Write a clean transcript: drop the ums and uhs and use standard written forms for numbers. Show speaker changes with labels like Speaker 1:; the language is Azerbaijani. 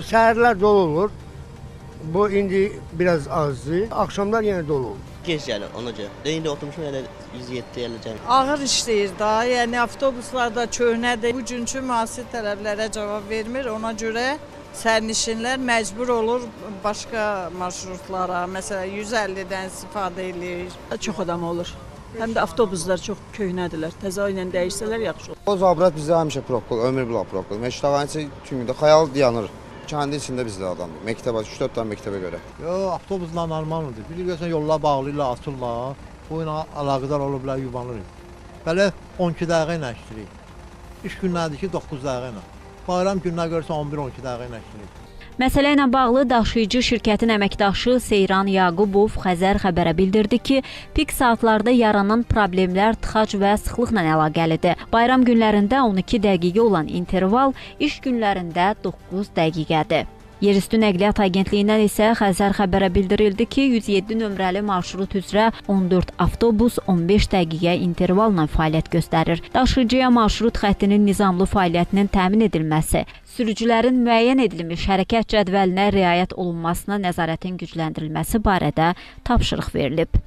Speaker 1: Yox, səhərlər dolu olur. Bu indi biraz azdır. Axşamlar yenə dolu olur.
Speaker 2: Geç gəlir ona görə. İndi oturmuşum elə 107 gələcəm.
Speaker 3: Ağır işləyir da, yəni avtobuslarda köhnədir. Bugünkü müasir tələblərə cavab vermir. Ona görə sərnişinlər məcbur olur başqa marşrutlara, məsələn 150-dən istifadə edir.
Speaker 4: Çox adam olur. Həm də avtobuslar çox köhnədirlər. Təzə ilə dəyişsələr yaxşı olur.
Speaker 5: O zabrat bizdə həmişə probka, ömür bila probka. Məktəbin üçün də xəyal dayanır. Kəndi içində bizdə adamdır. Məktəbə 3-4 dənə məktəbə görə.
Speaker 6: Avtobuslar normaldır. Bilirsən yollar bağlayırlar, açırlar. Bu ilə əlaqədar olublar yubanırıq. Belə 12 dəqiqə ilə işləyirik. İş günlərdir ki 9 dəqiqə ilə. Bayram gününə görsə 11-12 dəqiqə ilə işləyirik.
Speaker 7: Məsələ ilə bağlı daşıyıcı şirkətin əməkdaşı Seyran Yaqubov Xəzər xəbərə bildirdi ki, pik saatlarda yaranan problemlər tıxac və sıxlıqla əlaqəlidir. Bayram günlərində 12 dəqiqə olan interval iş günlərində 9 dəqiqədir. Yerüstü Nəqliyyat Agentliyindən isə Xəzər xəbərə bildirildi ki, 107 nömrəli marşrut üzrə 14 avtobus 15 dəqiqə intervalla fəaliyyət göstərir. Daşıyıcıya marşrut xəttinin nizamlı fəaliyyətinin təmin edilməsi, sürücülərin müəyyən edilmiş hərəkət cədvəlinə riayət olunmasına nəzarətin gücləndirilməsi barədə tapşırıq verilib.